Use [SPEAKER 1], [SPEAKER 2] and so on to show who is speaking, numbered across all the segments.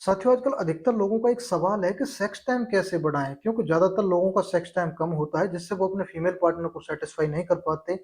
[SPEAKER 1] साथियों, आजकल अधिकतर लोगों का एक सवाल है कि सेक्स टाइम कैसे बढ़ाएं, क्योंकि ज्यादातर लोगों का सेक्स टाइम कम होता है जिससे वो अपने फीमेल पार्टनर को सेटिस्फाई नहीं कर पाते,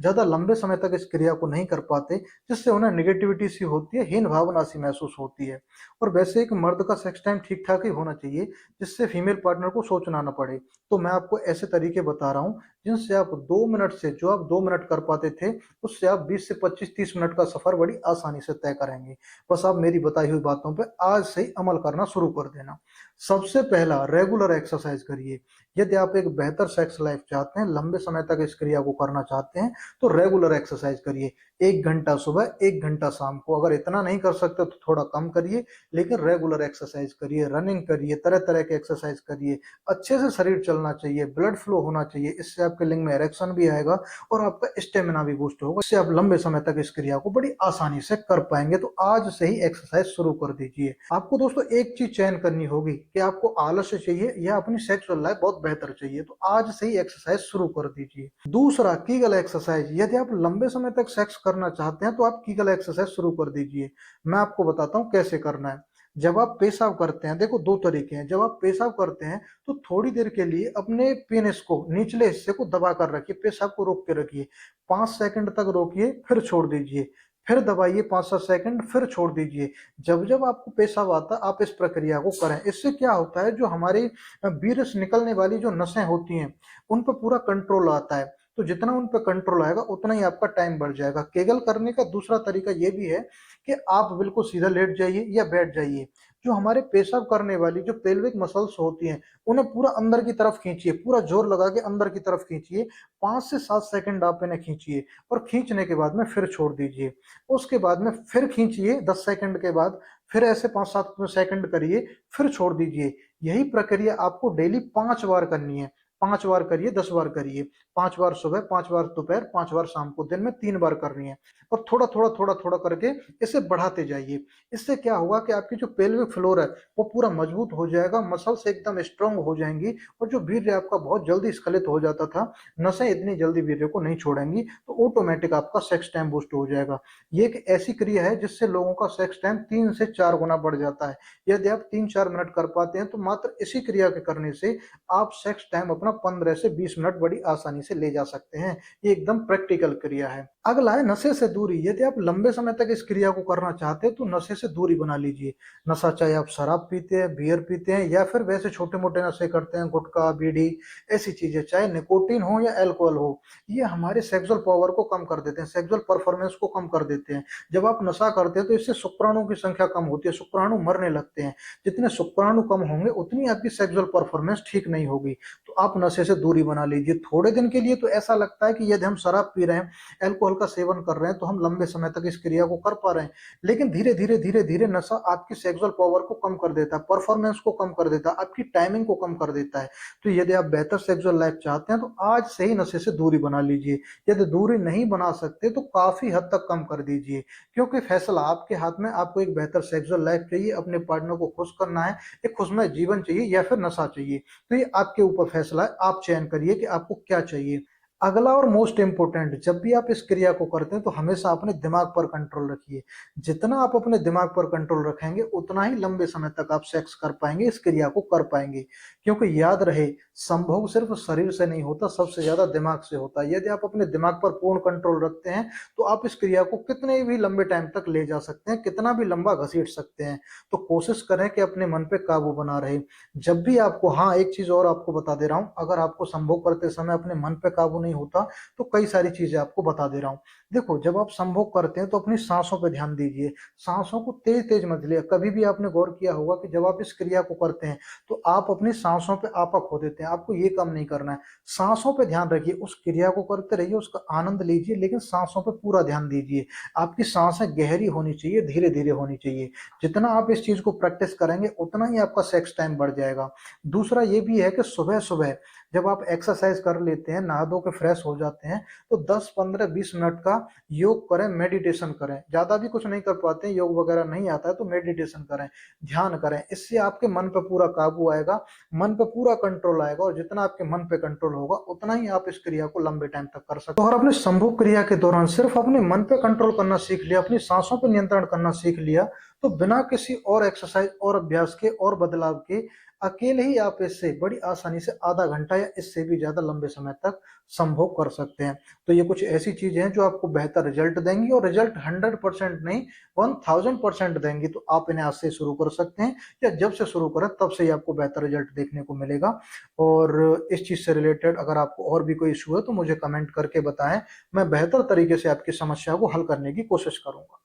[SPEAKER 1] ज्यादा लंबे समय तक इस क्रिया को नहीं कर पाते, जिससे उन्हें निगेटिविटी सी होती है, हीन भावना सी महसूस होती है। और वैसे एक मर्द का सेक्स टाइम ठीक ठाक ही होना चाहिए, जिससे फीमेल पार्टनर को सोचना ना पड़े। तो मैं आपको ऐसे तरीके बता रहा हूँ जिनसे आप 2 मिनट से जो आप 2 मिनट कर पाते थे, उससे आप 20 से 25 30 मिनट का सफर बड़ी आसानी से तय करेंगे। बस आप मेरी बताई हुई बातों पे आज से ही अमल करना शुरू कर देना। सबसे पहला, रेगुलर एक्सरसाइज करिए। यदि आप एक बेहतर सेक्स लाइफ चाहते हैं, लंबे समय तक इस क्रिया को करना चाहते हैं, तो रेगुलर एक्सरसाइज करिए। 1 घंटा सुबह, 1 घंटा शाम को। अगर इतना नहीं कर सकते तो थोड़ा कम करिए, लेकिन रेगुलर एक्सरसाइज करिए, रनिंग करिए, तरह तरह के एक्सरसाइज करिए। अच्छे से शरीर चलना चाहिए, ब्लड फ्लो होना चाहिए, इससे आपके लिंग में इरेक्शन भी आएगा और आपका स्टेमिना भी बूस्ट होगा। इससे आप लंबे समय तक इस क्रिया को बड़ी आसानी से कर पाएंगे। तो आज से ही एक्सरसाइज शुरू कर दीजिए। आपको दोस्तों एक चीज चयन करनी होगी कि आपको आलस्य चाहिए या अपनी सेक्सुअल लाइफ बहुत बेहतर चाहिए। तो आज से ही एक्सरसाइज शुरू कर दीजिए। दूसरा, कीगल एक्सरसाइज। यदि आप लंबे समय तक सेक्स करना चाहते हैं तो आप कीगल एक्सरसाइज शुरू कर दीजिए। मैं आपको बताता हूँ कैसे करना है। जब आप पेशाब करते हैं, देखो दो तरीके हैं। जब आप पेशाब करते हैं तो थोड़ी देर के लिए अपने पेनिस को, निचले हिस्से को दबा कर रखिए, पेशाब को रोक के रखिए। 5 सेकंड तक रोकिए, फिर छोड़ दीजिए। फिर दबाइए 5-7 सेकंड, फिर छोड़ दीजिए। जब जब आपको पेशाब आता है, आप इस प्रक्रिया को करें। इससे क्या होता है, जो हमारी वीर्य से निकलने वाली जो नसें होती हैं, उन पर पूरा कंट्रोल आता है। तो जितना उन पर कंट्रोल आएगा उतना ही आपका टाइम बढ़ जाएगा। केगल करने का दूसरा तरीका ये भी है कि आप बिल्कुल सीधा लेट जाइए या बैठ जाइए। जो हमारे पेशाब करने वाली जो पेल्विक मसल्स होती हैं, उन्हें पूरा अंदर की तरफ खींचिए, पूरा जोर लगा के अंदर की तरफ खींचिए। 5 से 7 सेकंड आप इन्हें खींचिए और खींचने के बाद में फिर छोड़ दीजिए। उसके बाद में फिर खींचिए 10 सेकंड के बाद, फिर ऐसे 5-7 सेकंड करिए, फिर छोड़ दीजिए। यही प्रक्रिया आपको डेली 5 बार करनी है। 5 बार करिए, 10 बार करिए। 5 बार सुबह, 5 बार दोपहर, 5 बार शाम को, दिन में 3 बार करनी है। और थोड़ा थोड़ा थोड़ा थोड़ा करके इसे बढ़ाते जाइए। इससे क्या होगा कि आपकी जो पेल्विक फ्लोर है वो पूरा मजबूत हो जाएगा, मसल्स एकदम स्ट्रांग हो जाएंगी। और जो वीर्य आपका बहुत जल्दी स्खलित हो जाता था, नसें इतनी जल्दी वीर्य को नहीं छोड़ेंगी, तो ऑटोमेटिक आपका सेक्स टाइम बूस्ट हो जाएगा। ये एक ऐसी क्रिया है जिससे लोगों का सेक्स टाइम 3 से 4 गुना बढ़ जाता है। यदि आप 3-4 मिनट कर पाते हैं तो मात्र इसी क्रिया के करने से आप सेक्स टाइम अपना 15 से 20 मिनट बड़ी आसानी से ले जा सकते हैं। ये एकदम प्रैक्टिकल क्रिया है। अगला है नशे से दूरी। यदि आप लंबे समय तक इस क्रिया को करना चाहते हैं तो नशे से दूरी बना लीजिए। नशा, चाहे आप शराब पीते हैं, बियर पीते हैं, या फिर वैसे छोटे मोटे नशे करते हैं, गुटखा, बीड़ी, ऐसी चीजें, चाहे निकोटीन हो या अल्कोहल हो, ये हमारे सेक्सुअल पावर को कम कर देते हैं, सेक्सुअल परफॉर्मेंस को कम कर देते हैं। जब आप नशा करते हैं तो इससे शुक्राणु की संख्या कम होती है, शुक्राणु मरने लगते हैं। जितने शुक्राणु कम होंगे उतनी आपकी सेक्सुअल परफॉर्मेंस ठीक नहीं होगी। तो आप नशे से दूरी बना लीजिए। थोड़े दिन के लिए तो ऐसा लगता है कि यदि हम शराब पी रहे हैं, अल्कोहल का सेवन कर रहे हैं, तो हम लंबे समय तक इस क्रिया को कर पा रहे हैं। लेकिन धीरे धीरे धीरे धीरे नशा आपकी सेक्सुअल पावर को कम कर देता है, परफॉर्मेंस को कम कर देता है, आपकी टाइमिंग को कम कर देता है। तो यदि आप बेहतर सेक्सुअल लाइफ चाहते हैं तो आज से ही नशे से दूरी बना लीजिए। यदि दूरी नहीं बना सकते तो काफी हद तक कम कर दीजिए, क्योंकि फैसला आपके हाथ में। आपको एक बेहतर सेक्सुअल लाइफ चाहिए, अपने पार्टनर को खुश करना है, एक खुशमय जीवन चाहिए, या फिर नशा चाहिए। तो ये आपके ऊपर फैसला है, आप चयन करिए कि आपको क्या चाहिए। अगला और मोस्ट इंपोर्टेंट, जब भी आप इस क्रिया को करते हैं तो हमेशा अपने दिमाग पर कंट्रोल रखिए। जितना आप अपने दिमाग पर कंट्रोल रखेंगे उतना ही लंबे समय तक आप सेक्स कर पाएंगे, इस क्रिया को कर पाएंगे। क्योंकि याद रहे, संभोग सिर्फ शरीर से नहीं होता, सबसे ज्यादा दिमाग से होता है। यदि आप अपने दिमाग पर पूर्ण कंट्रोल रखते हैं तो आप इस क्रिया को कितने भी लंबे टाइम तक ले जा सकते हैं, कितना भी लंबा घसीट सकते हैं। तो कोशिश करें कि अपने मन पे काबू बना रहे। जब भी आपको, हाँ एक चीज और आपको बता दे रहा हूं, अगर आपको संभोग करते समय अपने मन पे काबू नहीं होता तो कई सारी चीजें आपको बता दे रहा हूं। देखो, जब आप संभोग करते हैं तो अपनी सांसों पे ध्यान दीजिए। सांसों को तेज तेज मत लिए। कभी भी आपने गौर किया होगा कि जब आप इस क्रिया को करते हैं तो आप अपनी सांसों पे आपा खो देते हैं। आपको ये काम नहीं करना है। सांसों पे ध्यान रखिए, उस क्रिया को करते रहिए, उसका आनंद लीजिए, लेकिन सांसों पे पूरा ध्यान दीजिए। आपकी सांसें गहरी होनी चाहिए, धीरे धीरे होनी चाहिए। जितना आप इस चीज को प्रैक्टिस करेंगे उतना ही आपका सेक्स टाइम बढ़ जाएगा। दूसरा ये भी है कि सुबह सुबह जब आप एक्सरसाइज कर लेते हैं, नहा धो के फ्रेश हो जाते हैं, तो 10-15-20 मिनट का योग करें, मेडिटेशन करें। ज्यादा भी कुछ नहीं कर पाते हैं, योग वगैरह नहीं आता है, तो मेडिटेशन करें, ध्यान करें। इससे आपके मन पे पूरा काबू आएगा, मन पे पूरा कंट्रोल आएगा। और जितना आपके मन पे कंट्रोल होगा उतना ही आप इस क्रिया को लंबे टाइम तक कर सकते हैं। और अपने संभोग क्रिया के दौरान सिर्फ अपने मन पे कंट्रोल करना सीख लिया, अपनी सांसों पर नियंत्रण करना सीख लिया, तो बिना किसी और एक्सरसाइज और अभ्यास के और बदलाव के अकेले ही आप इससे बड़ी आसानी से आधा घंटा या इससे भी ज्यादा लंबे समय तक संभव कर सकते हैं। तो ये कुछ ऐसी चीजें हैं जो आपको बेहतर रिजल्ट देंगी, और रिजल्ट 100% नहीं, 1000% देंगी। तो आप इन्हें आज से शुरू कर सकते हैं, या जब से शुरू करें तब से ही आपको बेहतर रिजल्ट देखने को मिलेगा। और इस चीज से रिलेटेड अगर आपको और भी कोई इशू है तो मुझे कमेंट करके बताएं, मैं बेहतर तरीके से आपकी समस्या को हल करने की कोशिश करूंगा।